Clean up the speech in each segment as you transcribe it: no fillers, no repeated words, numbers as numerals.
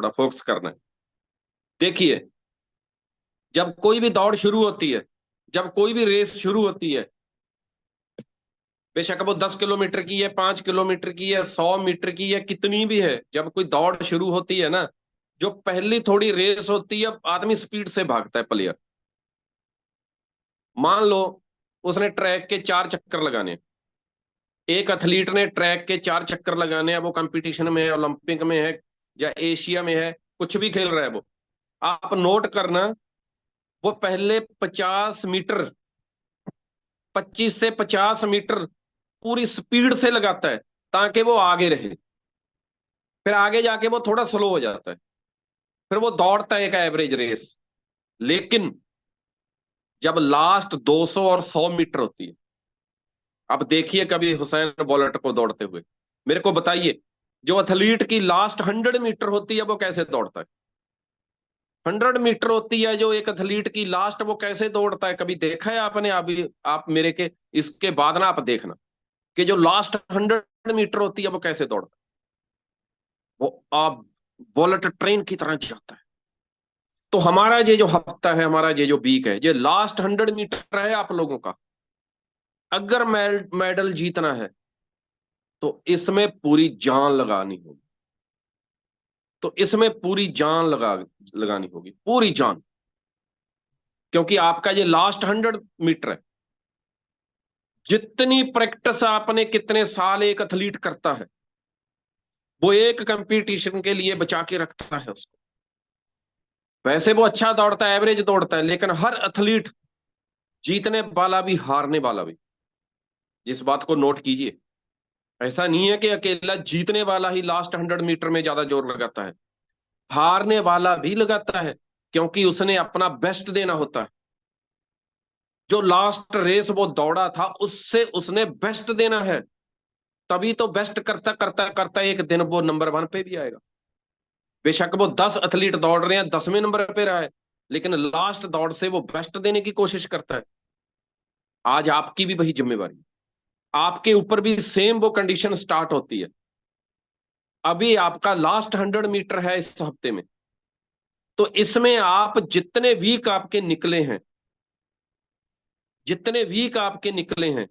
थोड़ा फोकस करना है। देखिए, जब कोई भी दौड़ शुरू होती है, जब कोई भी रेस शुरू होती है, बेशक वो 10 किलोमीटर की है, 5 किलोमीटर की है, 100 मीटर की है, कितनी भी है, जब कोई दौड़ शुरू होती है ना, जो पहली थोड़ी रेस होती है, आदमी स्पीड से भागता है प्लेयर। मान लो उसने ट्रैक के 4 चक्कर लगाने, एक एथलीट ने ट्रैक के 4 चक्कर लगाने हैं, वो कंपटीशन में है, ओलंपिक में है या एशिया में है, कुछ भी खेल रहा है वो, आप नोट करना, वो पहले 50 मीटर, 25 से 50 मीटर पूरी स्पीड से लगाता है ताकि वो आगे रहे। फिर आगे जाके वो थोड़ा स्लो हो जाता है, फिर वो दौड़ता है एक एवरेज रेस। लेकिन जब लास्ट 200 और 100 मीटर होती है, अब देखिए कभी हुसैन बोल्ट को दौड़ते हुए, मेरे को बताइए, जो एथलीट की लास्ट 100 मीटर होती है वो कैसे दौड़ता है? 100 मीटर होती है जो एक एथलीट की लास्ट, वो कैसे दौड़ता है? कभी देखा है आपने? अभी आप मेरे के इसके बाद ना आप देखना कि जो लास्ट 100 मीटर होती है वो कैसे दौड़ता है। वो आप बुलेट ट्रेन की तरह जाता है। तो हमारा ये जो हफ्ता है, हमारा ये जो वीक है, ये लास्ट 100 मीटर है आप लोगों का। अगर मेडल जीतना है तो इसमें पूरी जान लगानी होगी, तो इसमें पूरी जान लगानी होगी, पूरी जान। क्योंकि आपका ये लास्ट 100 मीटर है। जितनी प्रैक्टिस आपने कितने साल एक एथलीट करता है, वो एक कंपटीशन के लिए बचा के रखता है उसको। वैसे वो अच्छा दौड़ता है, एवरेज दौड़ता है, लेकिन हर एथलीट, जीतने वाला भी हारने वाला भी, जिस बात को नोट कीजिए, ऐसा नहीं है कि अकेला जीतने वाला ही लास्ट 100 मीटर में ज्यादा जोर लगाता है, हारने वाला भी लगाता है, क्योंकि उसने अपना बेस्ट देना होता है। जो लास्ट रेस वो दौड़ा था उससे उसने बेस्ट देना है, तभी तो बेस्ट करता करता करता एक दिन वो नंबर 1 पे भी आएगा। बेशक वो 10 एथलीट दौड़ रहे हैं, 10वें नंबर पे रहा है, लेकिन लास्ट दौड़ से वो बेस्ट देने की कोशिश करता है। आज आपकी भी वही जिम्मेवारी, आपके ऊपर भी सेम वो कंडीशन स्टार्ट होती है। अभी आपका लास्ट 100 मीटर है इस हफ्ते में, तो इसमें आप जितने वीक आपके निकले हैं, जितने वीक आपके निकले हैं,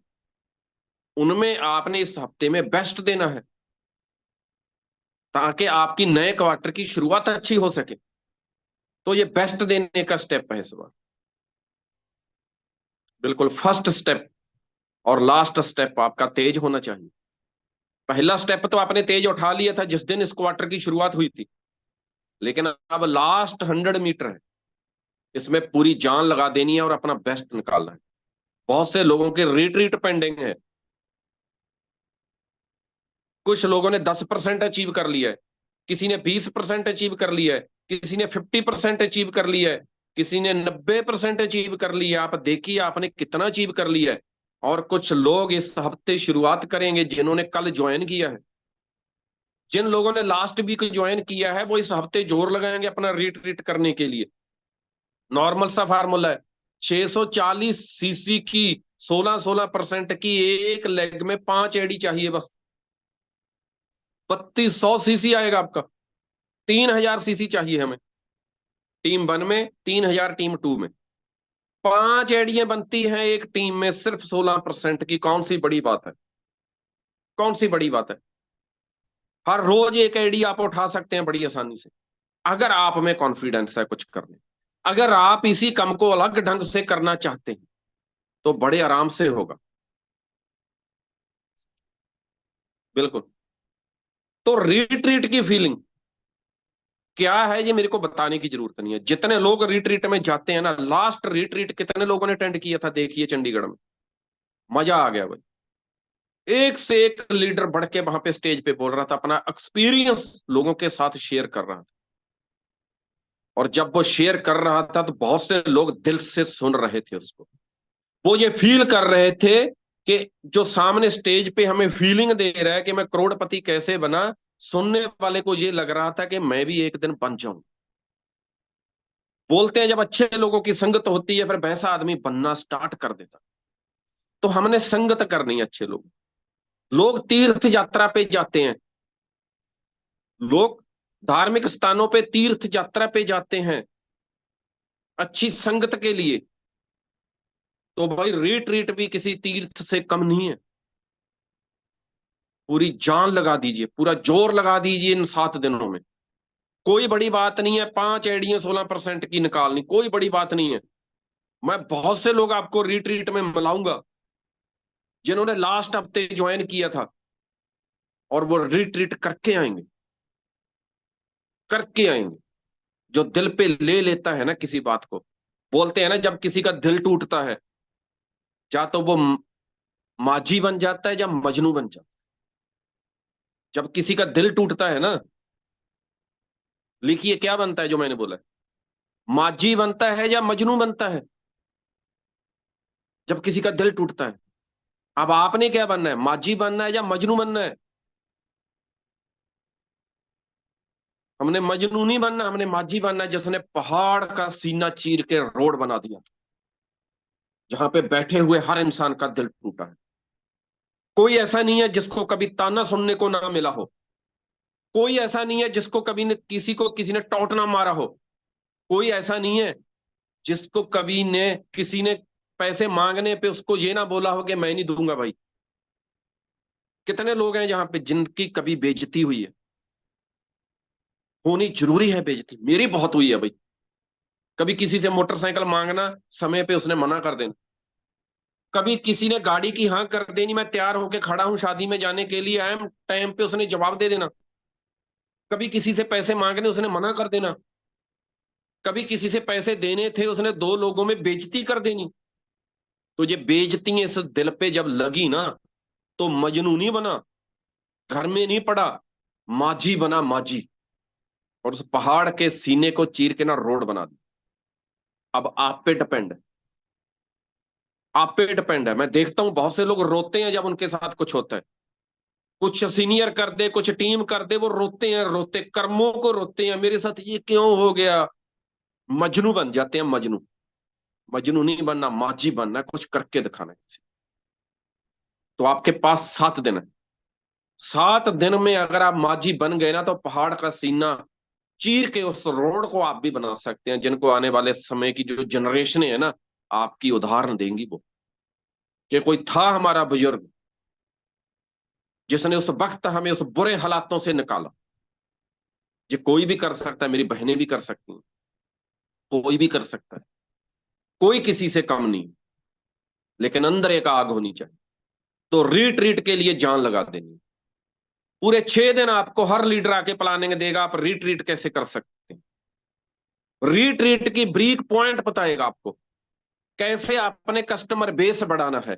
उनमें आपने इस हफ्ते में बेस्ट देना है, ताकि आपकी नए क्वार्टर की शुरुआत अच्छी हो सके। तो ये बेस्ट देने का स्टेप है इस बार, बिल्कुल फर्स्ट स्टेप। और लास्ट स्टेप आपका तेज होना चाहिए। पहला स्टेप तो आपने तेज उठा लिया था जिस दिन इस क्वार्टर की शुरुआत हुई थी, लेकिन अब लास्ट 100 मीटर है, इसमें पूरी जान लगा देनी है और अपना बेस्ट निकालना है। बहुत से लोगों के रिट्रीट पेंडिंग है। कुछ लोगों ने 10% अचीव कर लिया है, किसी ने 20% अचीव कर लिया है, किसी ने 50% अचीव कर लिया है, किसी ने 90% अचीव कर लिया। आप देखिए आपने कितना अचीव कर लिया है। और कुछ लोग इस हफ्ते शुरुआत करेंगे जिन्होंने कल ज्वाइन किया है। जिन लोगों ने लास्ट वीक ज्वाइन किया है वो इस हफ्ते जोर लगाएंगे अपना रिट्रीट करने के लिए। नॉर्मल सा फार्मूला है, 640 सीसी की 16-16% की एक लेग में 5 एडी चाहिए बस, 3200 सीसी आएगा आपका। 3000 सीसी चाहिए हमें टीम 1 में, 3000 टीम 2 में। 5 एडियां बनती हैं एक टीम में सिर्फ 16% की। कौन सी बड़ी बात है? कौन सी बड़ी बात है? हर रोज एक एडी आप उठा सकते हैं बड़ी आसानी से, अगर आप में कॉन्फिडेंस है कुछ करने। अगर आप इसी काम को अलग ढंग से करना चाहते हैं तो बड़े आराम से होगा। बिल्कुल। तो रिट्रीट की फीलिंग क्या है ये मेरे को बताने की जरूरत नहीं है। जितने लोग रिट्रीट में जाते हैं ना, लास्ट रिट्रीट कितने लोगों ने अटेंड किया था देखिए चंडीगढ़ में, मजा आ गया भाई। एक से एक लीडर बढ़ के वहां पे स्टेज पे बोल रहा था, अपना एक्सपीरियंस लोगों के साथ शेयर कर रहा था। और जब वो शेयर कर रहा था तो बहुत से लोग दिल से सुन रहे थे उसको। वो ये फील कर रहे थे कि जो सामने स्टेज पे हमें फीलिंग दे रहा है कि मैं करोड़पति कैसे बना, सुनने वाले को ये लग रहा था कि मैं भी एक दिन बन जाऊं। बोलते हैं जब अच्छे लोगों की संगत होती है फिर वैसा आदमी बनना स्टार्ट कर देता। तो हमने संगत करनी है अच्छे लोग। लोग तीर्थ यात्रा पे जाते हैं, लोग धार्मिक स्थानों पे तीर्थ यात्रा पे जाते हैं अच्छी संगत के लिए, तो भाई रिट्रीट भी किसी तीर्थ से कम नहीं है। पूरी जान लगा दीजिए, पूरा जोर लगा दीजिए इन 7 दिनों में। कोई बड़ी बात नहीं है 5 एडीएं 16% की निकालनी, कोई बड़ी बात नहीं है। मैं बहुत से लोग आपको रिट्रीट में मिलाऊंगा जिन्होंने लास्ट हफ्ते ज्वाइन किया था, और वो रिट्रीट करके आएंगे, करके आएंगे। जो दिल पे ले लेता है ना किसी बात को, बोलते हैं ना जब किसी का दिल टूटता है, या तो वो माजी बन जाता है या मजनू बन जाता है। जब किसी का दिल टूटता है ना, लिखिए क्या बनता है जो मैंने बोला है, माजी बनता है या मजनू बनता है जब किसी का दिल टूटता है। अब आपने क्या बनना है, माजी बनना है या मजनू बनना है? हमने मजनू नहीं बनना, हमने माजी बनना है, जिसने पहाड़ का सीना चीर के रोड बना दिया, जहां पे बैठे हुए हर इंसान का दिल टूटा है। कोई ऐसा नहीं है जिसको कभी ताना सुनने को ना मिला हो। कोई ऐसा नहीं है जिसको कभी ने किसी को किसी ने टॉन्ट ना मारा हो। कोई ऐसा नहीं है जिसको कभी ने किसी ने पैसे मांगने पे उसको ये ना बोला हो कि मैं नहीं दूंगा भाई। कितने लोग हैं जहां पे जिनकी कभी बेइज्जती हुई है? होनी जरूरी है बेइज्जती, मेरी बहुत हुई है भाई। कभी किसी से मोटरसाइकिल मांगना, समय पे उसने मना कर देना। कभी किसी ने गाड़ी की हाँ कर देनी, मैं तैयार होके खड़ा हूं शादी में जाने के लिए, आई एम टाइम पे, उसने जवाब दे देना। कभी किसी से पैसे मांगने, उसने मना कर देना। कभी किसी से पैसे देने थे, उसने 2 लोगों में बेइज्जती कर देनी। तो ये बेइज्जती इस दिल पे जब लगी ना, तो मजनू नहीं बना, घर में नहीं पड़ा, माजी बना, माजी। और उस पहाड़ के सीने को चीर के ना रोड बना दी। अब आप पे डिपेंड है, आप पे डिपेंड है। मैं देखता हूं बहुत से लोग रोते हैं जब उनके साथ कुछ होता है। कुछ सीनियर कर दे, कुछ टीम कर दे, वो रोते हैं, रोते कर्मों को रोते हैं, मेरे साथ ये क्यों हो गया। मजनू बन जाते हैं, मजनू। मजनू नहीं बनना, माजी बनना, कुछ करके दिखाना है किसी। तो आपके पास 7 दिन है। 7 दिन में अगर आप माजी बन गए ना, तो पहाड़ का सीना चीर के उस रोड को आप भी बना सकते हैं, जिनको आने वाले समय की जो जनरेशन है ना, आपकी उदाहरण देंगी वो, कि कोई था हमारा बुजुर्ग जिसने उस वक्त हमें उस बुरे हालातों से निकाला। ये कोई भी कर सकता है, मेरी बहनें भी कर सकती हैं, कोई भी कर सकता है, कोई किसी से कम नहीं। लेकिन अंदर एक आग होनी चाहिए। तो रीट्रीट के लिए जान लगा देनी। पूरे 6 दिन आपको हर लीडर आके प्लानिंग देगा, आप रीट्रीट कैसे कर सकते हैं। रीट्रीट की ब्रीक पॉइंट बताएगा आपको, कैसे आपने कस्टमर बेस बढ़ाना है,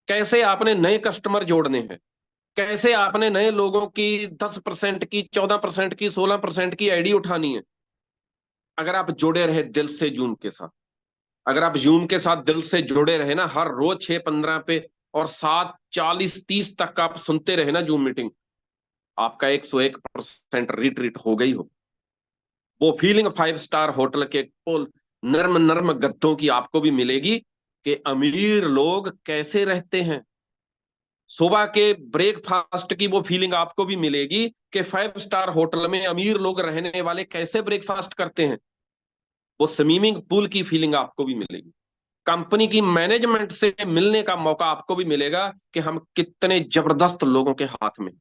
कैसे आपने नए कस्टमर जोड़ने हैं, कैसे आपने नए लोगों की 10% की, 14% की, 16% की आईडी उठानी है। अगर आप जुड़े रहे दिल से जूम के साथ, अगर आप जूम के साथ दिल से जुड़े रहे ना, हर रोज 6:15 पे और 7:40 30 तक आप सुनते रहे ना जूम मीटिंग, आपका 101% रिट्रीट हो गई हो। वो फीलिंग 5 स्टार होटल के पुल नर्म नर्म गद्दों की आपको भी मिलेगी, कि अमीर लोग कैसे रहते हैं। सुबह के ब्रेकफास्ट की वो फीलिंग आपको भी मिलेगी, कि 5 स्टार होटल में अमीर लोग रहने वाले कैसे ब्रेकफास्ट करते हैं। वो स्विमिंग पूल की फीलिंग आपको भी मिलेगी। कंपनी की मैनेजमेंट से मिलने का मौका आपको भी मिलेगा, कि हम कितने जबरदस्त लोगों के हाथ में।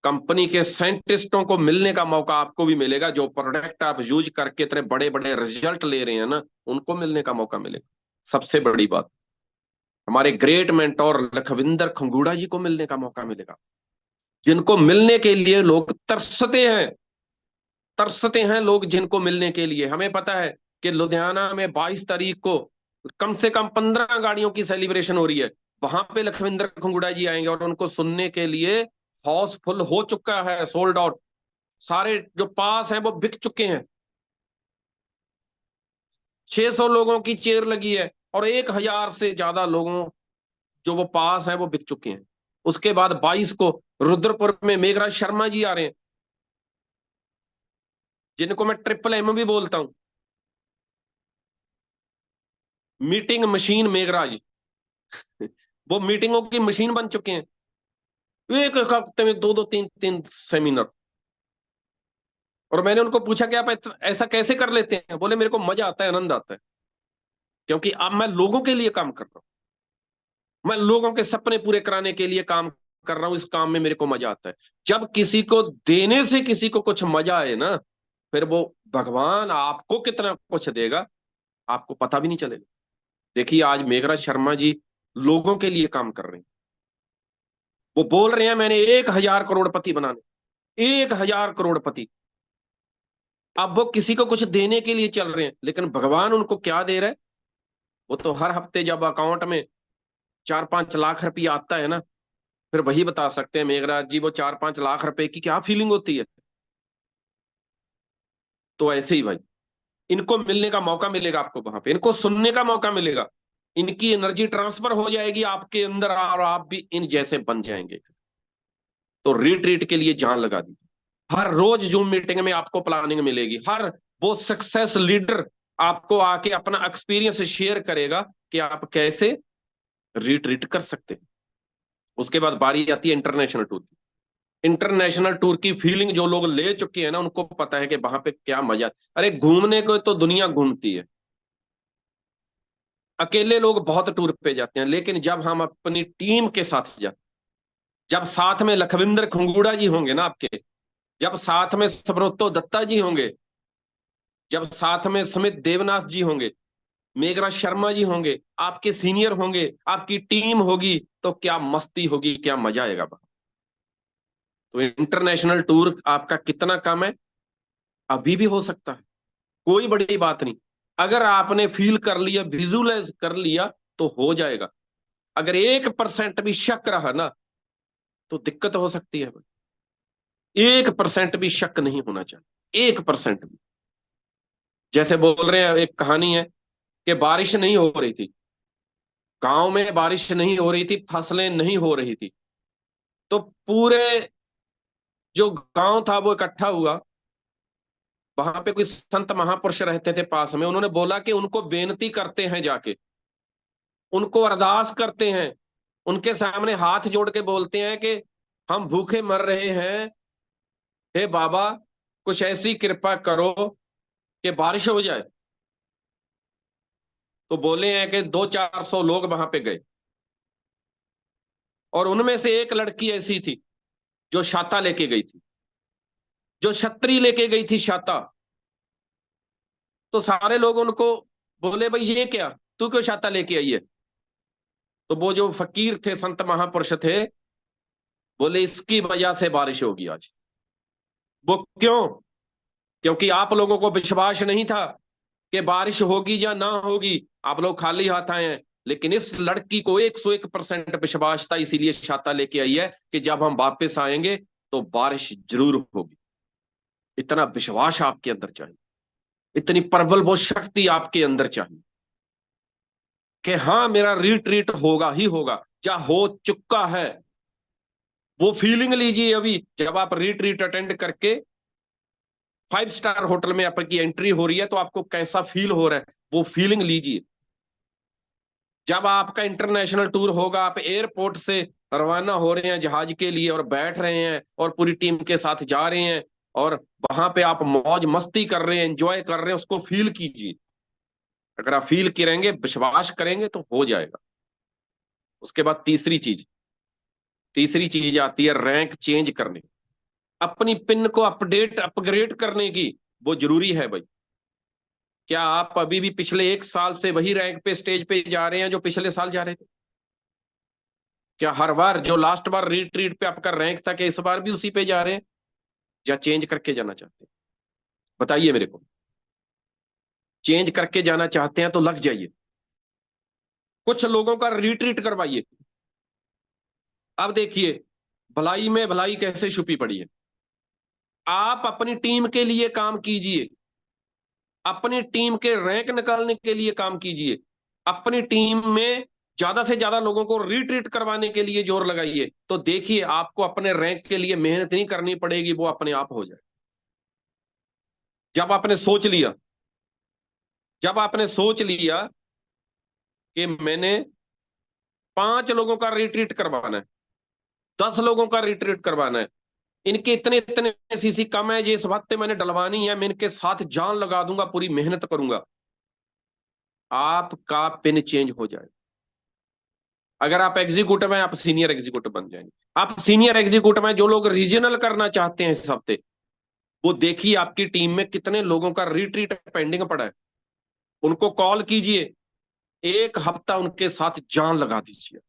कंपनी के साइंटिस्टों को मिलने का मौका आपको भी मिलेगा, जो प्रोडक्ट आप यूज करके इतने बड़े बड़े रिजल्ट ले रहे हैं ना, उनको मिलने का मौका मिलेगा। सबसे बड़ी बात, हमारे ग्रेट मेंटोर लखविंदर खंगूड़ा जी को मिलने का मौका मिलेगा, जिनको मिलने के लिए लोग तरसते हैं। तरसते हैं लोग जिनको मिलने के लिए। हमें पता है कि लुधियाना में 22 तारीख को कम से कम 15 गाड़ियों की सेलिब्रेशन हो रही है। वहां पे लखविंदर खंगूड़ा जी आएंगे, और उनको सुनने के लिए हाउसफुल हो चुका है, सोल्ड आउट। सारे जो पास हैं वो बिक चुके हैं। 600 लोगों की चेयर लगी है, और 1,000 से ज्यादा लोगों जो वो पास है वो बिक चुके हैं। उसके बाद 22 को रुद्रपुर में मेघराज शर्मा जी आ रहे हैं, जिनको मैं ट्रिपल एम भी बोलता हूं, मीटिंग मशीन मेघराज। वो मीटिंगों की मशीन बन चुके हैं। एक एक हफ्ते में 2 2 3 3 सेमिनार। और मैंने उनको पूछा कि आप ऐसा कैसे कर लेते हैं? बोले मेरे को मजा आता है, आनंद आता है, क्योंकि अब मैं लोगों के लिए काम कर रहा हूं, मैं लोगों के सपने पूरे कराने के लिए काम कर रहा हूं, इस काम में मेरे को मजा आता है। जब किसी को देने से किसी को कुछ मजा आए ना, फिर वो भगवान आपको कितना कुछ देगा आपको पता भी नहीं चलेगा। देखिए आज मेघराज शर्मा जी लोगों के लिए काम कर रहे हैं। वो बोल रहे हैं मैंने 1,000 करोड़पति बनाने, 1,000 करोड़पति। अब वो किसी को कुछ देने के लिए चल रहे हैं, लेकिन भगवान उनको क्या दे रहा है? वो तो हर हफ्ते जब अकाउंट में 4-5 लाख रुपया आता है ना, फिर वही बता सकते हैं मेघराज जी वो 4-5 लाख रुपए की क्या फीलिंग होती है। तो ऐसे ही भाई, इनको मिलने का मौका मिलेगा, आपको वहां पे इनको सुनने का मौका मिलेगा, इनकी एनर्जी ट्रांसफर हो जाएगी आपके अंदर और आप भी इन जैसे बन जाएंगे। तो रिट्रीट के लिए जान लगा दी। हर रोज जूम मीटिंग में आपको प्लानिंग मिलेगी, हर वो सक्सेस लीडर आपको आके अपना एक्सपीरियंस शेयर करेगा कि आप कैसे रिट्रीट कर सकते हैं। उसके बाद बारी आती है इंटरनेशनल टूर की। इंटरनेशनल टूर की फीलिंग जो लोग ले चुके हैं ना, उनको पता है कि वहां पे क्या मजा। अरे घूमने को तो दुनिया घूमती है, अकेले लोग बहुत टूर पे जाते हैं, लेकिन जब हम अपनी टीम के साथ जाते, जब साथ में लखविंदर खंगूड़ा जी होंगे ना आपके, जब साथ में सुब्रतो दत्ता जी होंगे, जब साथ में सुमित देवनाथ जी होंगे, मेघराज शर्मा जी होंगे, आपके सीनियर होंगे, आपकी टीम होगी, तो क्या मस्ती होगी, क्या मजा आएगा। तो इंटरनेशनल टूर आपका कितना कम है, अभी भी हो सकता है, कोई बड़ी बात नहीं। अगर आपने फील कर लिया, विजुअलाइज कर लिया, तो हो जाएगा। अगर 1% भी शक रहा ना, तो दिक्कत हो सकती है। 1% भी शक नहीं होना चाहिए, 1% भी। जैसे बोल रहे हैं, एक कहानी है कि बारिश नहीं हो रही थी, गांव में बारिश नहीं हो रही थी, फसलें नहीं हो रही थी, तो पूरे जो गांव था वो इकट्ठा हुआ। वहां पे कोई संत महापुरुष रहते थे पास में, उन्होंने बोला कि उनको बेनती करते हैं, जाके उनको अरदास करते हैं, उनके सामने हाथ जोड़ के बोलते हैं कि हम भूखे मर रहे हैं, हे बाबा कुछ ऐसी कृपा करो कि बारिश हो जाए। तो बोले हैं कि 200-400 लोग वहां पे गए, और उनमें से एक लड़की ऐसी थी जो छाता लेके गई थी, जो छतरी लेके गई थी, छाता। तो सारे लोग उनको बोले भाई ये क्या, तू क्यों छाता लेके आई है? तो वो जो फकीर थे, संत महापुरुष थे, बोले इसकी वजह से बारिश होगी आज। वो क्यों? क्योंकि आप लोगों को विश्वास नहीं था कि बारिश होगी या ना होगी, आप लोग खाली हाथ आए हैं। लेकिन इस लड़की को 101% विश्वास था, इसीलिए छाता लेके आई है कि जब हम वापस आएंगे तो बारिश जरूर होगी। इतना विश्वास आपके अंदर चाहिए, इतनी प्रबल वो शक्ति आपके अंदर चाहिए कि हाँ मेरा रिट्रीट होगा ही होगा, या हो चुका है। वो फीलिंग लीजिए अभी, जब आप रिट्रीट अटेंड करके 5 स्टार होटल में आपकी एंट्री हो रही है, तो आपको कैसा फील हो रहा है, वो फीलिंग लीजिए। जब आपका इंटरनेशनल टूर होगा, आप एयरपोर्ट से रवाना हो रहे हैं जहाज के लिए और बैठ रहे हैं और पूरी टीम के साथ जा रहे हैं, और वहां पे आप मौज मस्ती कर रहे हैं, एंजॉय कर रहे हैं, उसको फील कीजिए। अगर आप फील करेंगे, विश्वास करेंगे, तो हो जाएगा। उसके बाद तीसरी चीज आती है रैंक चेंज करने, अपनी पिन को अपडेट अपग्रेड करने की। वो जरूरी है भाई। क्या आप अभी भी पिछले 1 साल से वही रैंक पे स्टेज पे जा रहे हैं जो पिछले साल जा रहे थे? क्या हर बार जो लास्ट बार रिट्रीट पे आपका रैंक था, क्या इस बार भी उसी पे जा रहे हैं, या चेंज करके जाना चाहते हैं? बताइए मेरे को। चेंज करके जाना चाहते हैं तो लग जाइए, कुछ लोगों का रिट्रीट करवाइए। अब देखिए भलाई में भलाई कैसे छुपी पड़ी है। आप अपनी टीम के लिए काम कीजिए, अपनी टीम के रैंक निकालने के लिए काम कीजिए, अपनी टीम में ज्यादा से ज्यादा लोगों को रिट्रीट करवाने के लिए जोर लगाइए। तो देखिए आपको अपने रैंक के लिए मेहनत नहीं करनी पड़ेगी, वो अपने आप हो जाए। जब आपने सोच लिया, जब आपने सोच लिया कि मैंने 5 लोगों का रिट्रीट करवाना है, 10 लोगों का रिट्रीट करवाना है, इनके इतने इतने सीसी कम है, ये इस वक्त मैंने डलवानी है, मैं इनके साथ जान लगा दूंगा, पूरी मेहनत करूंगा। आपका पिन चेंज हो जाए। अगर आप एग्जीक्यूटिव हैं, आप सीनियर एग्जीक्यूटिव बन जाएंगे। आप सीनियर एग्जीक्यूटिव हैं, जो लोग रीजनल करना चाहते हैं इस हफ्ते, वो देखिए आपकी टीम में कितने लोगों का रिट्रीट पेंडिंग पड़ा है। उनको कॉल कीजिए, एक हफ्ता उनके साथ जान लगा दीजिए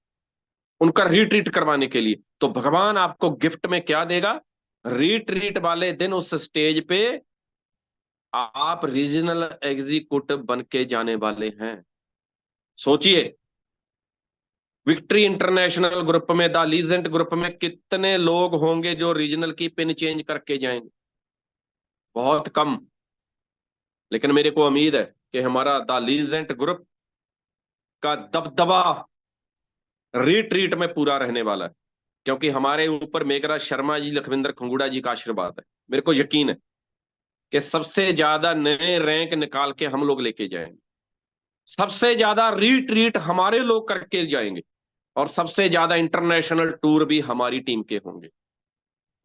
उनका रिट्रीट करवाने के लिए। तो भगवान आपको गिफ्ट में क्या देगा? रिट्रीट वाले दिन उस स्टेज पे आप रीजनल एग्जीक्यूटिव बन के जाने वाले हैं। सोचिए, विक्ट्री इंटरनेशनल ग्रुप में, द लीजेंट ग्रुप में कितने लोग होंगे जो रीजनल की पिन चेंज करके जाएंगे? बहुत कम। लेकिन मेरे को उम्मीद है कि हमारा द लीजेंट ग्रुप का दबदबा रिट्रीट में पूरा रहने वाला है, क्योंकि हमारे ऊपर मेघराज शर्मा जी, लखविंदर खंगूड़ा जी का आशीर्वाद है। मेरे को यकीन है कि सबसे ज्यादा नए रैंक निकाल के हम लोग लेके जाएंगे, सबसे ज्यादा रीट्रीट हमारे लोग करके जाएंगे, और सबसे ज्यादा इंटरनेशनल टूर भी हमारी टीम के होंगे।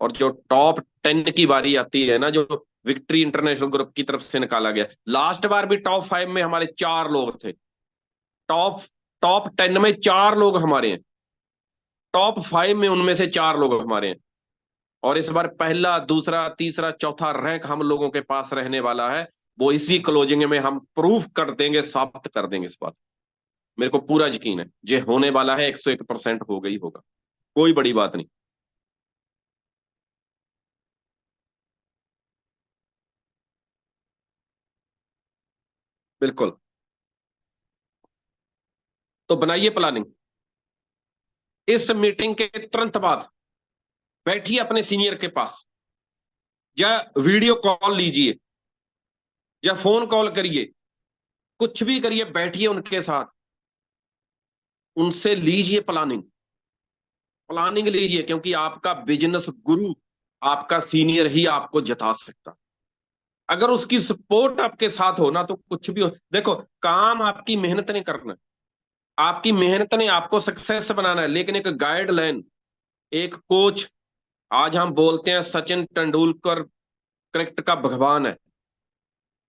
और जो टॉप 10 की बारी आती है ना, जो विक्ट्री इंटरनेशनल ग्रुप की तरफ से निकाला गया, लास्ट बार भी टॉप 5 में हमारे 4 लोग थे। टॉप टॉप 10 में 4 लोग हमारे हैं, टॉप 5 में उनमें से 4 लोग हमारे हैं। और इस बार पहला, दूसरा, तीसरा, चौथा रैंक हम लोगों के पास रहने वाला है। वो इसी क्लोजिंग में हम प्रूफ कर देंगे, साबित कर देंगे इस बात। मेरे को पूरा यकीन है जे होने वाला है, 101% हो गई होगा, कोई बड़ी बात नहीं। बिल्कुल। तो बनाइए प्लानिंग। इस मीटिंग के तुरंत बाद बैठिए अपने सीनियर के पास, या वीडियो कॉल लीजिए, या फोन कॉल करिए, कुछ भी करिए, बैठिए उनके साथ, उनसे लीजिए प्लानिंग। प्लानिंग लीजिए, क्योंकि आपका बिजनेस गुरु, आपका सीनियर ही आपको जिता सकता। अगर उसकी सपोर्ट आपके साथ हो ना, तो कुछ भी हो। देखो, काम आपकी मेहनत ने करना है, आपकी मेहनत ने आपको सक्सेस बनाना है, लेकिन एक गाइडलाइन, एक कोच। आज हम बोलते हैं सचिन तेंदुलकर क्रिकेट का भगवान है,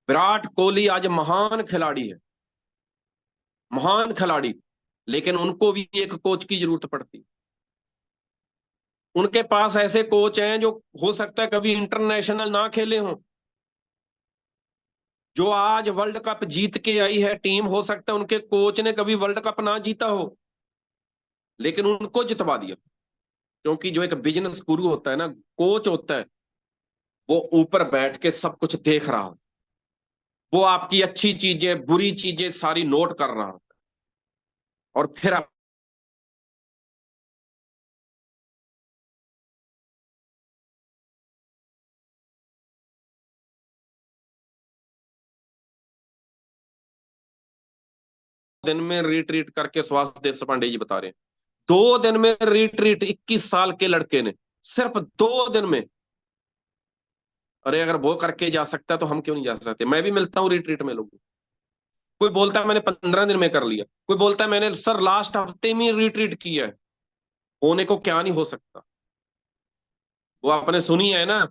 विराट कोहली आज महान खिलाड़ी है, महान खिलाड़ी, लेकिन उनको भी एक कोच की जरूरत पड़ती है। उनके पास ऐसे कोच हैं जो हो सकता है कभी इंटरनेशनल ना खेले हों, जो आज वर्ल्ड कप जीत के आई है टीम, हो सकता है उनके कोच ने कभी वर्ल्ड कप ना जीता हो, लेकिन उनको जितवा दिया। क्योंकि जो एक बिजनेस गुरु होता है ना, कोच होता है, वो ऊपर बैठ के सब कुछ देख रहा हो, वो आपकी अच्छी चीजें, बुरी चीजें सारी नोट कर रहा हो, और फिर आप दिन में रिट्रीट करके, स्वास्थ्य देश पांडे जी बता रहे हैं, 2 दिन में रिट्रीट, 21 साल के लड़के ने, सिर्फ 2 दिन में। अरे अगर वो करके जा सकता है तो हम क्यों नहीं जा सकते? मैं भी मिलता हूँ रिट्रीट में लोगों को। कोई बोलता है मैंने 15 दिन में कर लिया, कोई बोलता है मैंने सर लास्ट हफ्ते में रिट्रीट किया है। होने को क्या नहीं हो सकता? वो आपने सुनी है ना,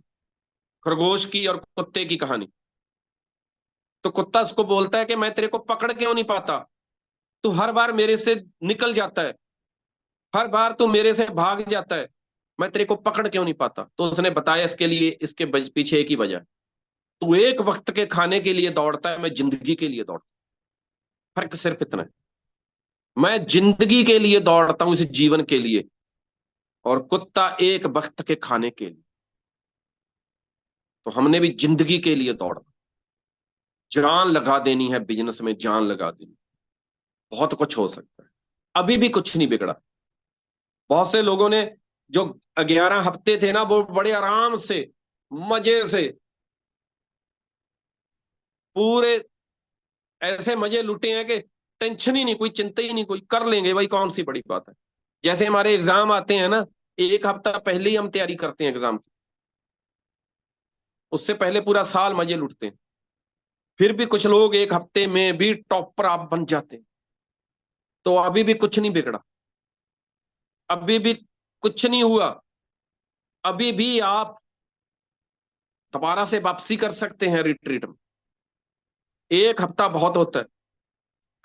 खरगोश की और कुत्ते की कहानी। तो कुत्ता उसको बोलता है कि मैं तेरे को पकड़ क्यों नहीं पाता, तू हर बार मेरे से निकल जाता है, हर बार तू मेरे से भाग जाता है, मैं तेरे को पकड़ क्यों नहीं पाता? तो उसने बताया इसके लिए, इसके पीछे एक ही वजह है, तू एक वक्त के खाने के लिए दौड़ता है, मैं जिंदगी के लिए दौड़ता हूं। फर्क सिर्फ इतना है, मैं जिंदगी के लिए दौड़ता हूं, इस जीवन के लिए, और कुत्ता एक वक्त के खाने के लिए। तो हमने भी जिंदगी के लिए दौड़ना, जान लगा देनी है बिजनेस में, जान लगा देनी। बहुत कुछ हो सकता है, अभी भी कुछ नहीं बिगड़ा। बहुत से लोगों ने जो 11 हफ्ते थे ना, वो बड़े आराम से, मजे से, पूरे ऐसे मजे लुटे हैं कि टेंशन ही नहीं, कोई चिंता ही नहीं, कोई कर लेंगे भाई, कौन सी बड़ी बात है। जैसे हमारे एग्जाम आते हैं ना, एक हफ्ता पहले ही हम तैयारी करते हैं एग्जाम की, उससे पहले पूरा साल मजे लुटते हैं। फिर भी कुछ लोग एक हफ्ते में भी टॉपर आप बन जाते हैं। तो अभी भी कुछ नहीं बिगड़ा, अभी भी कुछ नहीं हुआ, अभी भी आप दोबारा से वापसी कर सकते हैं रिट्रीट में। एक हफ्ता बहुत होता है।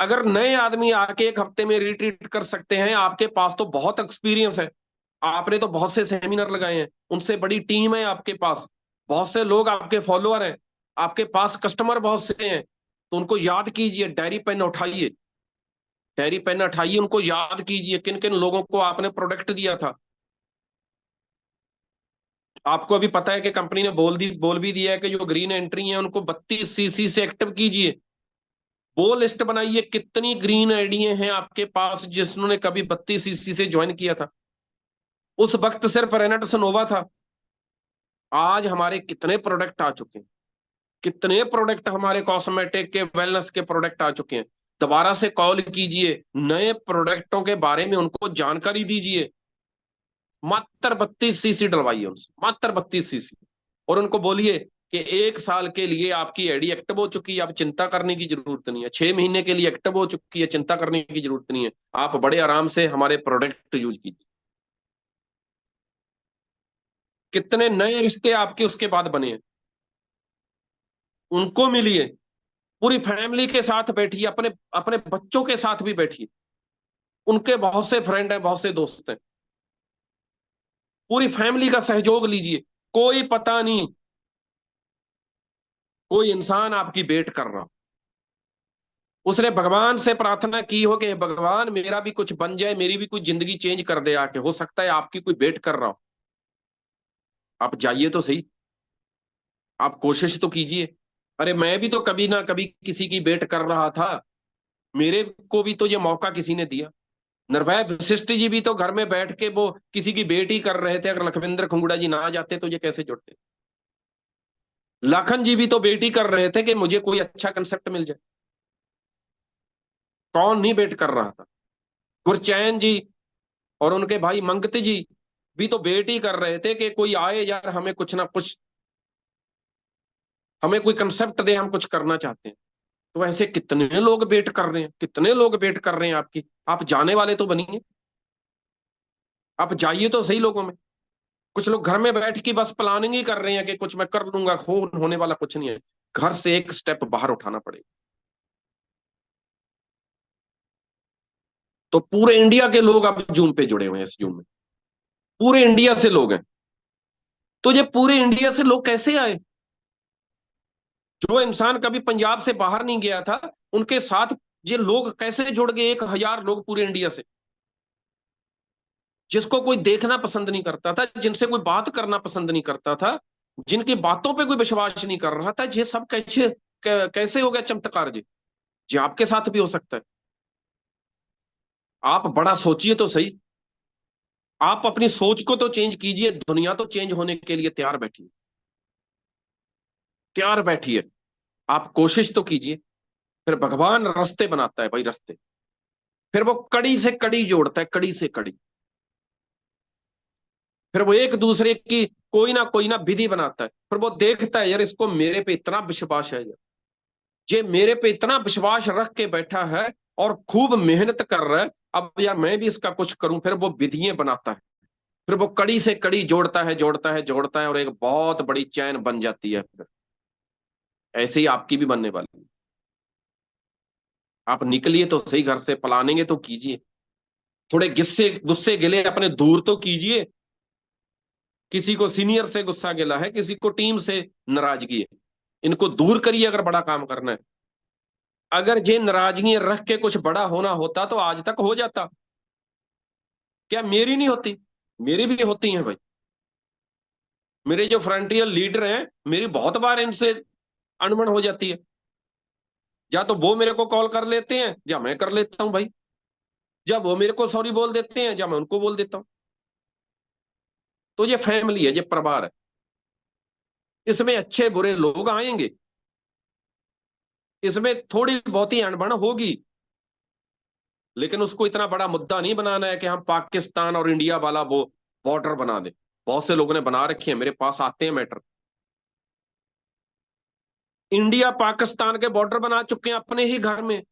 अगर नए आदमी आके एक हफ्ते में रिट्रीट कर सकते हैं, आपके पास तो बहुत एक्सपीरियंस है, आपने तो बहुत से सेमिनार लगाए हैं, उनसे बड़ी टीम है आपके पास, बहुत से लोग आपके फॉलोअर हैं, आपके पास कस्टमर बहुत से हैं, तो उनको याद कीजिए, डायरी पेन उठाइए, डायरी पेन उठाइए, उनको याद कीजिए किन किन लोगों को आपने प्रोडक्ट दिया था। आपको अभी पता है कि कंपनी ने बोल भी दिया है कि जो ग्रीन एंट्री है उनको 32 सीसी से एक्टिव कीजिए। वो लिस्ट बनाइए कितनी ग्रीन आईडिया हैं आपके पास जिन्होंने कभी 32 सीसी से ज्वाइन किया था। उस वक्त सिर्फ रेनेट सनोवा था, आज हमारे कितने प्रोडक्ट आ चुके हैं, कितने प्रोडक्ट हमारे कॉस्मेटिक के, वेलनेस के प्रोडक्ट आ चुके हैं। दोबारा से कॉल कीजिए, नए प्रोडक्टों के बारे में उनको जानकारी दीजिए। मात्र 32 सीसी डलवाइए उनसे, मात्र 32 सीसी, और उनको बोलिए कि 1 साल के लिए आपकी आईडी एक्टिव हो चुकी है, अब चिंता करने की जरूरत नहीं है। 6 महीने के लिए एक्टिव हो चुकी है, चिंता करने की जरूरत नहीं है, आप बड़े आराम से हमारे प्रोडक्ट यूज कीजिए। कितने नए रिश्ते आपके उसके बाद बने हैं, उनको मिलिए। पूरी फैमिली के साथ बैठिए, अपने अपने बच्चों के साथ भी बैठिए, उनके बहुत से फ्रेंड हैं, बहुत से दोस्त हैं, पूरी फैमिली का सहयोग लीजिए। कोई पता नहीं, कोई इंसान आपकी वेट कर रहा, उसने भगवान से प्रार्थना की हो कि भगवान मेरा भी कुछ बन जाए, मेरी भी कुछ जिंदगी चेंज कर दे आके, हो सकता है आपकी कोई वेट कर रहा हो। आप जाइए तो सही, आप कोशिश तो कीजिए। अरे मैं भी तो कभी ना कभी किसी की वेट कर रहा था, मेरे को भी तो ये मौका किसी ने दिया। निर्भय वशिष्ठ जी भी तो घर में बैठ के वो किसी की वेट ही कर रहे थे, अगर लखविंद्र खंगुड़ा जी ना आ जाते तो ये कैसे जुड़ते। लाखन जी भी तो वेट ही कर रहे थे कि मुझे कोई अच्छा कंसेप्ट मिल जाए, कौन नहीं वेट कर रहा था। गुरचैन जी और उनके भाई मंगत जी भी तो वेट ही कर रहे थे कि कोई आए यार, हमें कुछ ना कुछ, हमें कोई कंसेप्ट दे, हम कुछ करना चाहते हैं। तो ऐसे कितने लोग वेट कर रहे हैं, कितने लोग वेट कर रहे हैं आपकी। आप जाने वाले तो बनिए, आप जाइए तो सही लोगों में। कुछ लोग घर में बैठ के बस प्लानिंग ही कर रहे हैं कि कुछ मैं कर लूंगा, होने वाला कुछ नहीं है। घर से एक स्टेप बाहर उठाना पड़ेगा। तो पूरे इंडिया के लोग अब जूम पे जुड़े हुए हैं, इस जूम में पूरे इंडिया से लोग हैं। तो ये पूरे इंडिया से लोग कैसे आए? जो इंसान कभी पंजाब से बाहर नहीं गया था, उनके साथ ये लोग कैसे जुड़ गए? 1,000 लोग पूरे इंडिया से, जिसको कोई देखना पसंद नहीं करता था, जिनसे कोई बात करना पसंद नहीं करता था, जिनकी बातों पे कोई विश्वास नहीं कर रहा था, ये सब कैसे कैसे हो गया चमत्कार जी? जी आपके साथ भी हो सकता है। आप बड़ा सोचिए तो सही, आप अपनी सोच को तो चेंज कीजिए, दुनिया तो चेंज होने के लिए तैयार बैठी है, तैयार बैठी है। आप कोशिश तो कीजिए, फिर भगवान रास्ते बनाता है भाई, रास्ते। फिर वो कड़ी से कड़ी जोड़ता है, कड़ी से कड़ी। फिर वो एक दूसरे की कोई ना विधि बनाता है, फिर वो देखता है यार इसको मेरे पे इतना विश्वास है यार, ये मेरे पे इतना विश्वास रख के बैठा है और खूब मेहनत कर रहा है, अब यार मैं भी इसका कुछ करूं। फिर वो विधियां बनाता है, फिर वो कड़ी से कड़ी जोड़ता है, जोड़ता है, जोड़ता है, और एक बहुत बड़ी चैन बन जाती है। फिर ऐसे ही आपकी भी बनने वाली है। आप निकलिए तो सही घर से, प्लानिंग तो कीजिए, थोड़े गुस्से गुस्से गिले अपने दूर तो कीजिए। किसी को सीनियर से गुस्सा गिला है, किसी को टीम से नाराजगी है, इनको दूर करिए अगर बड़ा काम करना है। अगर ये नाराजगी रख के कुछ बड़ा होना होता तो आज तक हो जाता। क्या मेरी नहीं होती? मेरी भी होती हैं भाई। मेरे जो फ्रंटियर लीडर हैं, मेरी बहुत बार इनसे अनबन हो जाती है, या तो वो मेरे को कॉल कर लेते हैं या मैं कर लेता हूं भाई। जब वो मेरे को सॉरी बोल देते हैं या मैं उनको बोल देता हूं। तो ये फैमिली है, ये परिवार है, इसमें अच्छे बुरे लोग आएंगे, इसमें थोड़ी बहुत ही अनबन होगी, लेकिन उसको इतना बड़ा मुद्दा नहीं बनाना है कि हम पाकिस्तान और इंडिया वाला वो बॉर्डर बना दें। बहुत से लोगों ने बना रखे हैं, मेरे पास आते हैं मैटर। इंडिया पाकिस्तान के बॉर्डर बना चुके हैं अपने ही घर में।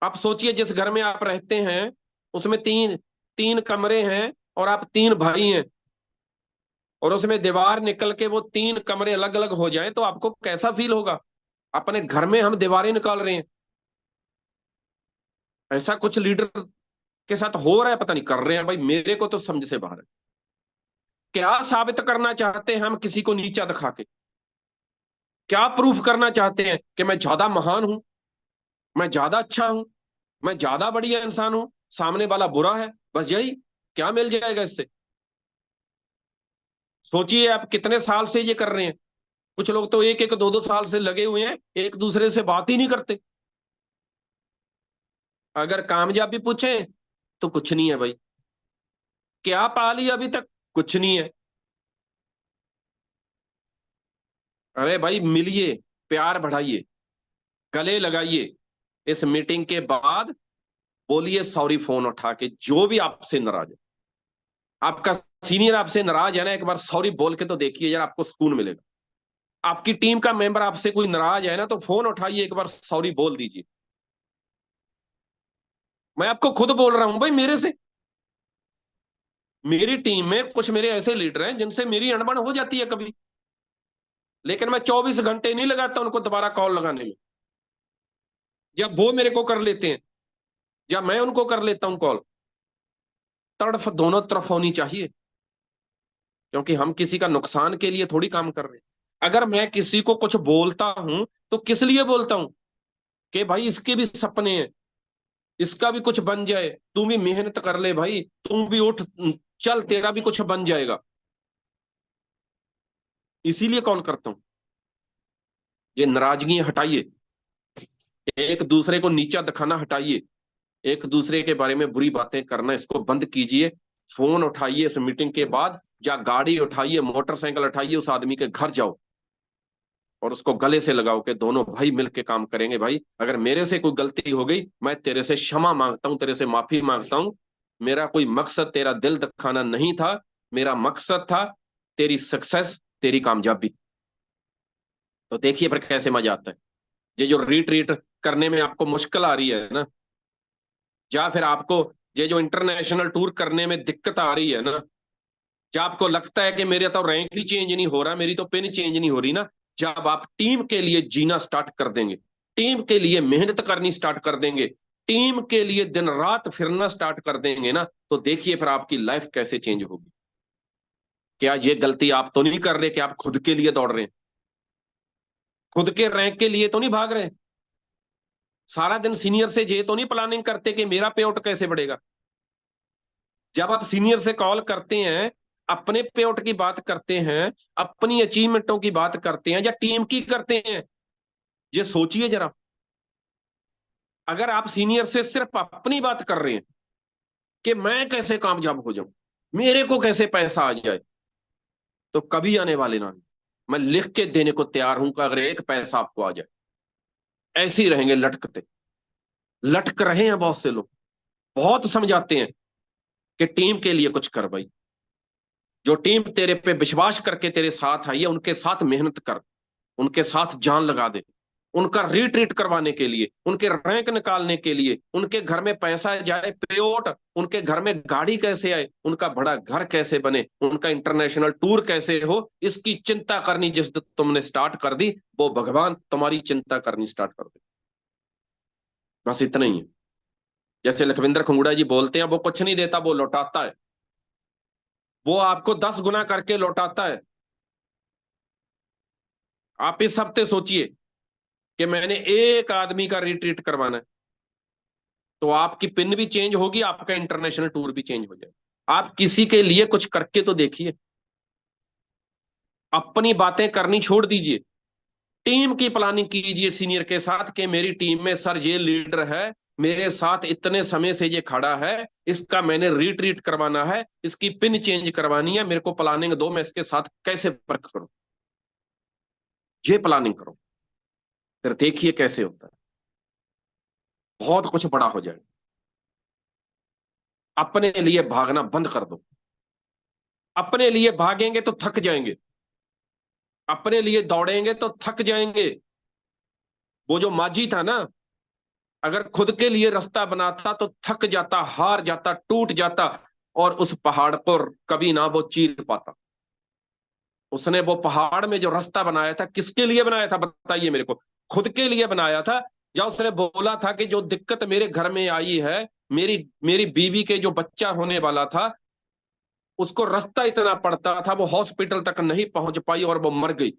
आप सोचिए, जिस घर में आप रहते हैं उसमें तीन तीन कमरे हैं और आप 3 भाई हैं, और उसमें दीवार निकल के वो 3 कमरे अलग अलग हो जाएं तो आपको कैसा फील होगा? अपने घर में हम दीवारें निकाल रहे हैं। ऐसा कुछ लीडर के साथ हो रहा है, पता नहीं कर रहे हैं भाई, मेरे को तो समझ से बाहर है। क्या साबित करना चाहते हैं हम किसी को नीचा दिखा के? क्या प्रूफ करना चाहते हैं कि मैं ज्यादा महान हूं, मैं ज्यादा अच्छा हूं, मैं ज्यादा बढ़िया इंसान हूं, सामने वाला बुरा है? बस यही। क्या मिल जाएगा इससे? सोचिए आप कितने साल से ये कर रहे हैं। कुछ लोग तो 1 1 2 2 साल से लगे हुए हैं, एक दूसरे से बात ही नहीं करते। अगर कामयाबी पूछे तो कुछ नहीं है भाई। क्या पा लिया अभी तक? कुछ नहीं है। अरे भाई मिलिए, प्यार बढ़ाइए, गले लगाइए। इस मीटिंग के बाद बोलिए सॉरी फोन उठा के, जो भी आपसे नाराज है। आपका सीनियर आपसे नाराज है ना, एक बार सॉरी बोल के तो देखिए यार, आपको सुकून मिलेगा। आपकी टीम का मेंबर आपसे कोई नाराज है ना, तो फोन उठाइए, एक बार सॉरी बोल दीजिए। मैं आपको खुद बोल रहा हूं भाई, मेरे से मेरी टीम में कुछ मेरे ऐसे लीडर हैं जिनसे मेरी अनबन हो जाती है कभी, लेकिन मैं 24 घंटे नहीं लगाता उनको दोबारा कॉल लगाने में। या वो मेरे को कर लेते हैं, या मैं उनको कर लेता हूं कॉल। तड़फ दोनों तरफ होनी चाहिए, क्योंकि हम किसी का नुकसान के लिए थोड़ी काम कर रहे हैं। अगर मैं किसी को कुछ बोलता हूं तो किस लिए बोलता हूं? कि भाई इसके भी सपने हैं, इसका भी कुछ बन जाए, तू भी मेहनत कर ले भाई, तू भी उठ, चल तेरा भी कुछ बन जाएगा। इसीलिए कॉल करता हूं। ये नाराजगी हटाइए, एक दूसरे को नीचा दिखाना हटाइए, एक दूसरे के बारे में बुरी बातें करना इसको बंद कीजिए। फोन उठाइए इस मीटिंग के बाद, या गाड़ी उठाइए, मोटरसाइकिल उठाइए, उस आदमी के घर जाओ और उसको गले से लगाओ कि दोनों भाई मिलके काम करेंगे। भाई अगर मेरे से कोई गलती हो गई, मैं तेरे से क्षमा मांगता हूं, तेरे से माफी मांगता हूं। मेरा कोई मकसद तेरा दिल दुखाना नहीं था, मेरा मकसद था तेरी सक्सेस, तेरी कामयाबी। तो देखिए फिर कैसे मजा आता है। ये जो रीट्रीट करने में आपको मुश्किल आ रही है ना, या फिर आपको ये जो इंटरनेशनल टूर करने में दिक्कत आ रही है ना, जब आपको लगता है कि मेरा तो रैंक ही चेंज नहीं हो रहा, मेरी तो पिन चेंज नहीं हो रही ना, जब आप टीम के लिए जीना स्टार्ट कर देंगे, टीम के लिए मेहनत करनी स्टार्ट कर देंगे, टीम के लिए दिन रात फिरना स्टार्ट कर देंगे ना, तो देखिए फिर आपकी लाइफ कैसे चेंज होगी। क्या ये गलती आप तो नहीं कर रहे कि आप खुद के लिए दौड़ रहे हैं? खुद के रैंक के लिए तो नहीं भाग रहे हैं? सारा दिन सीनियर से ये तो नहीं प्लानिंग करते कि मेरा पे आउट कैसे बढ़ेगा? जब आप सीनियर से कॉल करते हैं, अपने पे आउट की बात करते हैं, अपनी अचीवमेंटों की बात करते हैं, या टीम की करते हैं? ये सोचिए जरा। अगर आप सीनियर से सिर्फ अपनी बात कर रहे हैं कि मैं कैसे कामयाब हो जाऊं, मेरे को कैसे पैसा आ जाए, तो कभी आने वाले ना। मैं लिख के देने को तैयार हूं कि अगर एक पैसा आपको आ जाए, ऐसे ही रहेंगे लटकते। लटक रहे हैं बहुत से लोग, बहुत समझाते हैं कि टीम के लिए कुछ कर भाई। जो टीम तेरे पे विश्वास करके तेरे साथ आई है, उनके साथ मेहनत कर, उनके साथ जान लगा दे। उनका रिट्रीट करवाने के लिए, उनके रैंक निकालने के लिए, उनके घर में पैसा जाए, पेआउट, उनके घर में गाड़ी कैसे आए, उनका बड़ा घर कैसे बने, उनका इंटरनेशनल टूर कैसे हो, इसकी चिंता करनी जिस दिन तुमने स्टार्ट कर दी, वो भगवान तुम्हारी चिंता करनी स्टार्ट कर दे। बस इतना ही है। जैसे लखविंदर खंगूड़ा जी बोलते हैं, वो कुछ नहीं देता, वो लौटाता है। वो आपको 10 गुना करके लौटाता है। आप इस हफ्ते सोचिए कि मैंने एक आदमी का रिट्रीट करवाना है, तो आपकी पिन भी चेंज होगी, आपका इंटरनेशनल टूर भी चेंज हो जाएगा। आप किसी के लिए कुछ करके तो देखिए। अपनी बातें करनी छोड़ दीजिए, टीम की प्लानिंग कीजिए सीनियर के साथ कि मेरी टीम में सर ये लीडर है, मेरे साथ इतने समय से ये खड़ा है, इसका मैंने रिट्रीट करवाना है, इसकी पिन चेंज करवानी है, मेरे को प्लानिंग दो, मैं इसके साथ कैसे वर्क करूं। ये प्लानिंग करो, फिर देखिए कैसे होता है। बहुत कुछ बड़ा हो जाएगा। अपने लिए भागना बंद कर दो। अपने लिए भागेंगे तो थक जाएंगे, अपने लिए दौड़ेंगे तो थक जाएंगे। वो जो माजी था ना, अगर खुद के लिए रास्ता बनाता तो थक जाता, हार जाता, टूट जाता, और उस पहाड़ को कभी ना वो चीर पाता। उसने वो पहाड़ में जो रास्ता बनाया था किसके लिए बनाया था बताइए मेरे को? खुद के लिए बनाया था। या उसने बोला था कि जो दिक्कत मेरे घर में आई है, मेरी मेरी बीवी के जो बच्चा होने वाला था, उसको रास्ता इतना पड़ता था, वो हॉस्पिटल तक नहीं पहुंच पाई और वो मर गई।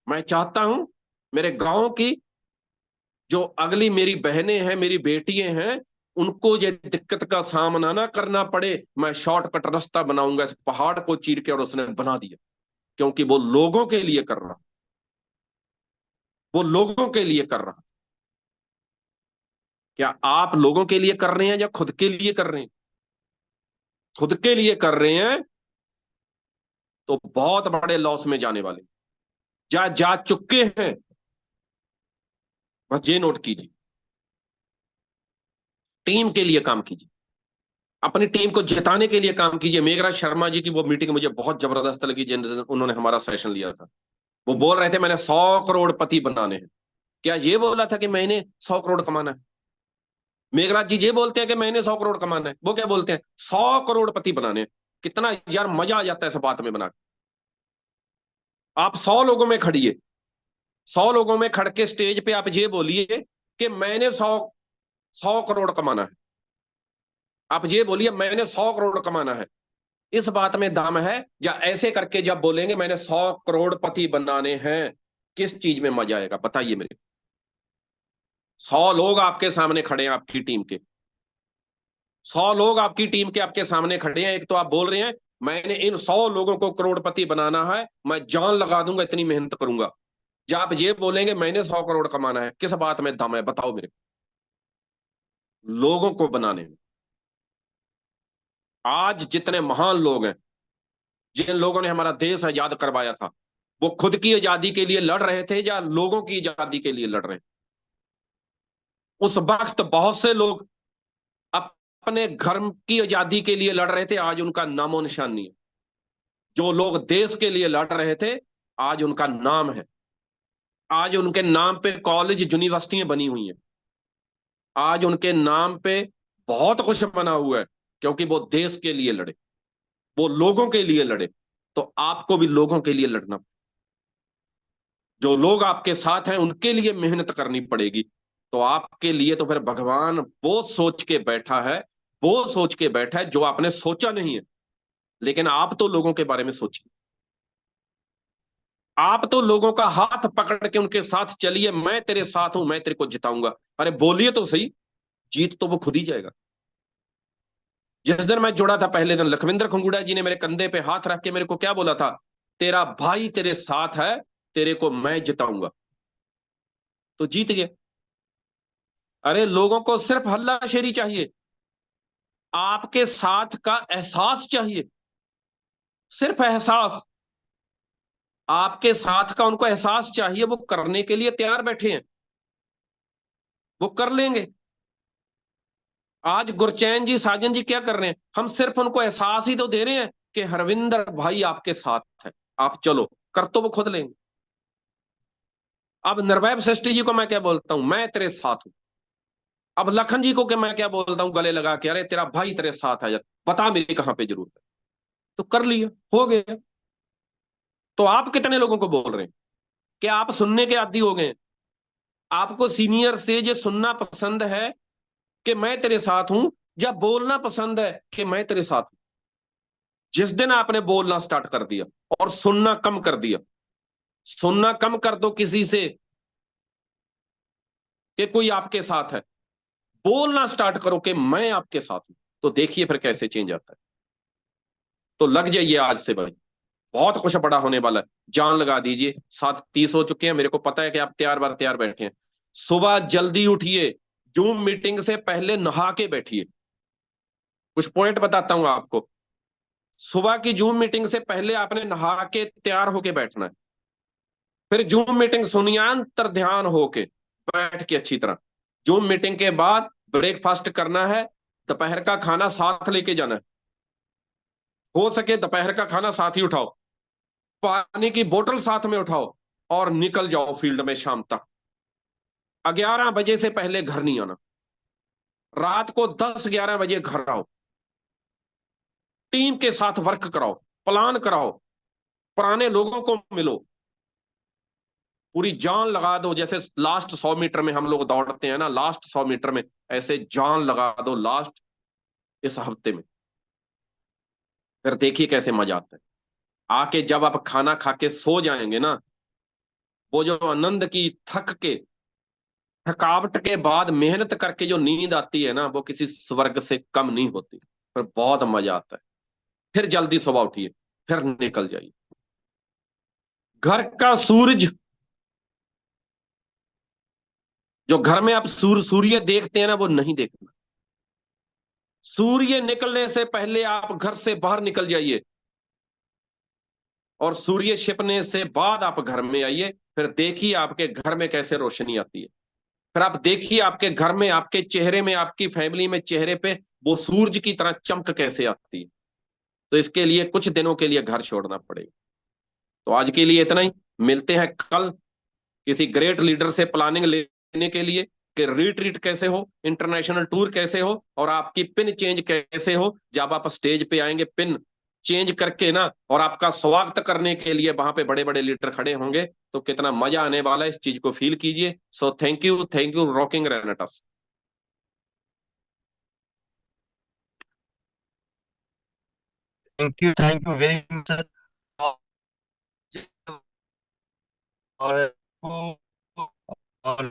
मैं चाहता हूं मेरे गांव की जो अगली मेरी बहनें हैं, मेरी बेटियां हैं, उनको ये दिक्कत का सामना ना करना पड़े। मैं शॉर्टकट रास्ता बनाऊंगा इस पहाड़ को चीर के, और उसने बना दिया। क्योंकि वो लोगों के लिए कर रहा, वो लोगों के लिए कर रहा। क्या आप लोगों के लिए कर रहे हैं या खुद के लिए कर रहे हैं? खुद के लिए कर रहे हैं तो बहुत बड़े लॉस में जाने वाले, जा चुके हैं। बस ये नोट कीजिए, टीम के लिए काम कीजिए, अपनी टीम को जिताने के लिए काम कीजिए। मेघराज शर्मा जी की वो मीटिंग मुझे बहुत जबरदस्त लगी, जिन उन्होंने हमारा सेशन लिया था। वो बोल रहे थे मैंने 100 करोड़पति बनाने हैं। क्या ये बोला था कि मैंने 100 करोड़ कमाना है? मेघराज जी ये बोलते हैं कि मैंने 100 करोड़ कमाना है, वो क्या बोलते हैं 100 करोड़पति बनाने हैं। कितना यार मजा आ जाता है सब बात में बना के। आप 100 लोगों में खड़िए, 100 लोगों में खड़ के स्टेज पे आप ये बोलिए कि मैंने 100 करोड़ कमाना है। आप ये बोलिए मैंने 100 करोड़ कमाना है। इस बात में दम है। या ऐसे करके जब बोलेंगे मैंने 100 करोड़पति बनाने हैं, किस चीज में मजा आएगा बताइए मेरे? 100 लोग आपके सामने खड़े हैं, आपकी टीम के 100 लोग आपकी टीम के आपके सामने खड़े हैं। एक तो आप बोल रहे हैं मैंने इन 100 लोगों को करोड़पति बनाना है, मैं जान लगा दूंगा, इतनी मेहनत करूंगा। जब आप ये बोलेंगे मैंने 100 करोड़ कमाना है, किस बात में दम है बताओ मेरे? लोगों को बनाने में। आज जितने महान लोग हैं, जिन लोगों ने हमारा देश आजाद करवाया था, वो खुद की आजादी के लिए लड़ रहे थे या लोगों की आजादी के लिए लड़ रहे हैं? उस वक्त बहुत से लोग अपने घर की आजादी के लिए लड़ रहे थे, आज उनका नामो निशान नहीं है। जो लोग देश के लिए लड़ रहे थे, आज उनका नाम है। आज उनके नाम पे कॉलेज यूनिवर्सिटियां बनी हुई हैं। आज उनके नाम पे बहुत कुछ बना हुआ है, क्योंकि वो देश के लिए लड़े, वो लोगों के लिए लड़े। तो आपको भी लोगों के लिए लड़ना, जो लोग आपके साथ हैं उनके लिए मेहनत करनी पड़ेगी। तो आपके लिए तो फिर भगवान वो सोच के बैठा है, वो सोच के बैठा है जो आपने सोचा नहीं है। लेकिन आप तो लोगों के बारे में सोचिए, आप तो लोगों का हाथ पकड़ के उनके साथ चलिए, मैं तेरे साथ हूं, मैं तेरे को जिताऊंगा। अरे बोलिए तो सही, जीत तो वो खुद ही जाएगा। जिस दिन मैं जुड़ा था पहले दिन, लखविंद्र खंगूड़ा जी ने मेरे कंधे पे हाथ रख के मेरे को क्या बोला था? तेरा भाई तेरे साथ है, तेरे को मैं जिताऊंगा। तो जीत गया। अरे लोगों को सिर्फ हल्लाशेरी चाहिए, आपके साथ का एहसास चाहिए, सिर्फ एहसास। आपके साथ का उनको एहसास चाहिए, वो करने के लिए तैयार बैठे हैं, वो कर लेंगे। आज गुरचैन जी, साजन जी क्या कर रहे हैं? हम सिर्फ उनको एहसास ही तो दे रहे हैं कि हरविंदर भाई आपके साथ है, आप चलो। कर तो वो खुद लेंगे। अब निर्भय सृष्टि जी को मैं क्या बोलता हूं? मैं तेरे साथ हूं। अब लखन जी को क्या मैं क्या बोलता हूं गले लगा के? अरे तेरा भाई तेरे साथ है, बता मेरी कहां पे जरूरत है। तो कर लिया, हो गया। तो आप कितने लोगों को बोल रहे हैं? क्या आप सुनने के आदी हो गए? आपको सीनियर से ये सुनना पसंद है कि मैं तेरे साथ हूं, या बोलना पसंद है कि मैं तेरे साथ हूं? जिस दिन आपने बोलना स्टार्ट कर दिया और सुनना कम कर दिया, सुनना कम कर दो किसी से कि कोई आपके साथ है, बोलना स्टार्ट करो कि मैं आपके साथ हूं, तो देखिए फिर कैसे चेंज आता है। तो लग जाइए आज से भाई, बहुत कुछ बड़ा होने वाला है। जान लगा दीजिए। 7:30 हो चुके हैं, मेरे को पता है कि आप तैयार बैठे हैं। सुबह जल्दी उठिए, जूम मीटिंग से पहले नहा के बैठिए। कुछ पॉइंट बताता हूं आपको। सुबह की जूम मीटिंग से पहले आपने नहा के तैयार होके बैठना है। फिर जूम मीटिंग सुनिए अंतर ध्यान होके, बैठ के अच्छी तरह। जूम मीटिंग के बाद ब्रेकफास्ट करना है, दोपहर का खाना साथ लेके जाना है। हो सके दोपहर का खाना साथ ही उठाओ, पानी की बोतल साथ में उठाओ, और निकल जाओ फील्ड में शाम तक। 11 बजे से पहले घर नहीं आना। रात को 10-11 बजे घर आओ। टीम के साथ वर्क कराओ, प्लान कराओ, पुराने लोगों को मिलो, पूरी जान लगा दो, जैसे लास्ट 100 मीटर में हम लोग दौड़ते हैं ना, लास्ट 100 मीटर में ऐसे जान लगा दो लास्ट इस हफ्ते में। फिर देखिए कैसे मजा आता है। आके जब आप खाना खा के सो जाएंगे ना, वो जो आनंद की थकावट के बाद मेहनत करके जो नींद आती है ना, वो किसी स्वर्ग से कम नहीं होती। फिर बहुत मजा आता है। फिर जल्दी सुबह उठिए, फिर निकल जाइए। घर का सूरज, जो घर में आप सूर्य देखते हैं ना, वो नहीं देखना। सूर्य निकलने से पहले आप घर से बाहर निकल जाइए, और सूर्य छिपने से बाद आप घर में आइए। फिर देखिए आपके घर में कैसे रोशनी आती है। फिर आप देखिए आपके घर में, आपके चेहरे में, आपकी फैमिली में चेहरे पे वो सूरज की तरह चमक कैसे आती है। तो इसके लिए कुछ दिनों के लिए घर छोड़ना पड़ेगा। तो आज के लिए इतना ही। मिलते हैं कल किसी ग्रेट लीडर से प्लानिंग लेने के लिए कि रिट्रीट कैसे हो, इंटरनेशनल टूर कैसे हो, और आपकी पिन चेंज कैसे हो। जब आप स्टेज पे आएंगे पिन चेंज करके ना, और आपका स्वागत करने के लिए वहां पे बड़े बड़े लीडर खड़े होंगे, तो कितना मजा आने वाला है, इस चीज को फील कीजिए। So thank you rocking रेनेटस। Thank you very much sir. और और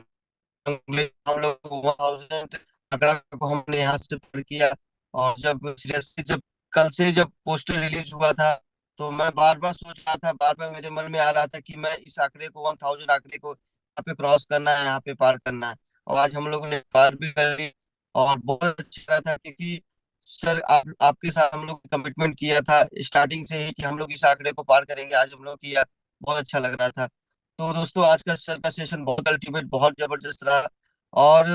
हम लोग 1000 आंकड़ा को हमने यहाँ से पढ़ किया। और जब सीरियसली जब कल से जब पोस्टर रिलीज हुआ था, तो मैं बार बार सोच रहा था, बार बार मेरे मन में आ रहा था कि मैं इस आंकड़े को 1000 आंकड़े को यहाँ पे क्रॉस करना है, यहाँ पे पार करना है। और आज हम लोगों ने पार भी कर ली। और बहुत अच्छा लगा था क्योंकि सर आपके साथ हम लोग कमिटमेंट किया था स्टार्टिंग से ही कि हम लोग इस आंकड़े को पार करेंगे, आज हम लोग किया। बहुत अच्छा लग रहा था। तो दोस्तों आज का सर का सेशन बहुत अल्टीमेट, बहुत जबरदस्त रहा। और